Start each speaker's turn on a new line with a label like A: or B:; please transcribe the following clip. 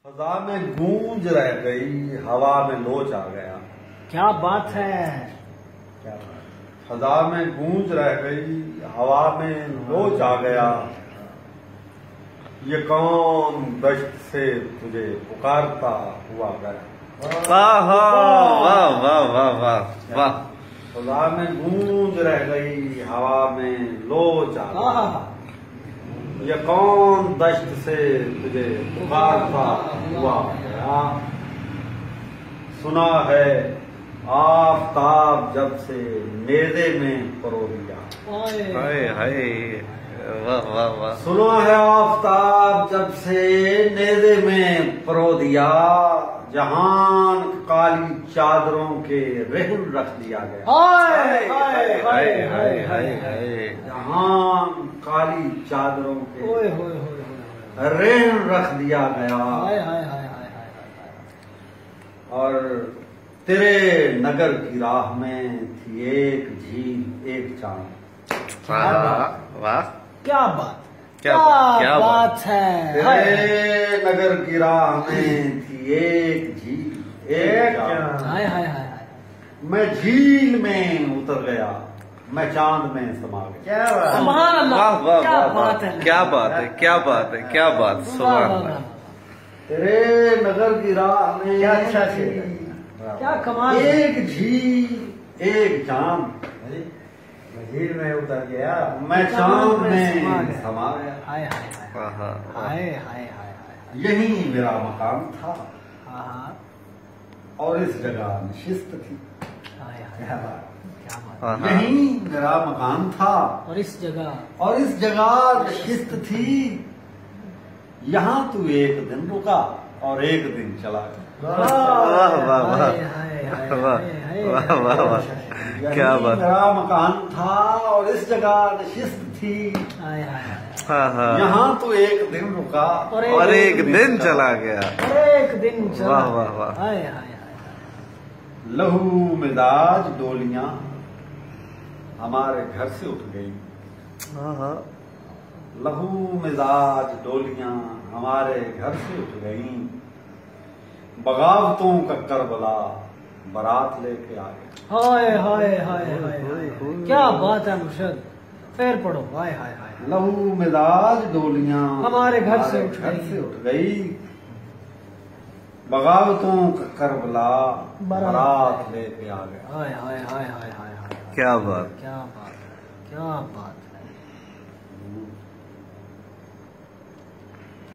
A: फजा में गूंज रह गई, हवा में लोच आ गया।
B: क्या बात है।
A: क्या बात। फजा में गूंज रह गई, हवा में लोच आ गया। ये कौन दश्त से तुझे पुकारता हुआ गया।
C: वाह वाह वाह वाह वाह वाह।
A: फजा में गूंज रह गई, हवा में लोच आ गया। ये कौन दश्त से तुझे पुकारता हुआ गया। सुना है आफताब जब से नेज़े में परो दिया।
C: हाय हाय वाह वाह वाह।
A: सुना है आफताब जब से नेज़े में परो दिया। जहान काली चादरों के रहन रख दिया गया।
B: हाय हाय
C: हाय हाय हाय हाय।
A: जहान काली चादरों के
B: ओए होए होए
A: रहन रख दिया गया।
B: हाय हाय हाय हाय हाय।
A: और तेरे नगर की राह में थी एक झील एक चांद।
C: वाह वाह।
B: क्या बात
C: क्या
B: बात है।
A: तेरे नगर की राह में थी एक झील एक चांद।
B: हाय हाय हाय हाय।
A: मैं झील में उतर गया, मैं चांद में समा गया।
B: सुभान अल्लाह।
C: वाह वाह
B: क्या
C: वाह
B: बात
C: वाह।
B: है।
C: क्या बात है क्या बात है क्या बात। सुभान अल्लाह।
A: तेरे नगर की राह में
B: क्या अच्छा से क्या कमाल।
A: एक झील एक चांद।
D: झील में उतर गया,
A: मैं चांद में समा गया।
B: हाय हाय हाय
C: हाँ
B: हाय हाय हाय।
A: यही मेरा मकान था
B: हाँ
A: और इस जगह नशिस्त थी।
B: हाय हाय।
D: क्या बात।
B: क्या बात।
C: हाँ।
A: यही मेरा मकान था
B: और इस जगह
A: और इस जगह नशिस्त थी। यहाँ तू एक दिन रुका और एक दिन चला गया।
C: वाह वाह वाह
B: हाय हाय हाय
C: वाह वाह वाह वाह। क्या
A: यही
C: बात।
A: मेरा मकान था और इस जगह नशिस्त थी।
B: हाय हाय हाय।
C: हाँ हाँ।
A: यहाँ तू एक दिन रुका
C: और एक दिन चला गया।
B: और एक दिन चला।
C: वाह वाह वाह।
B: हाय हाय हाय।
A: लहू मिजाज डोलियां हमारे घर से उठ गई।
C: हाँ हाँ।
A: लहू मिजाज डोलियां हमारे घर से उठ गई। बगावतों का करबला बारात लेके आ गया।
B: हाय हाय हाय हाय। क्या बात है मुर्शद। पैर पड़ो। हाय हाय हाय।
A: लहू मिजाज डोलियां
B: हमारे घर से
A: उठ गई। बगावतों का करबला बारात लेके आ गया।
B: हाय हाय हाय हाय हाय हाय।
C: क्या बात।
B: क्या बात क्या बात।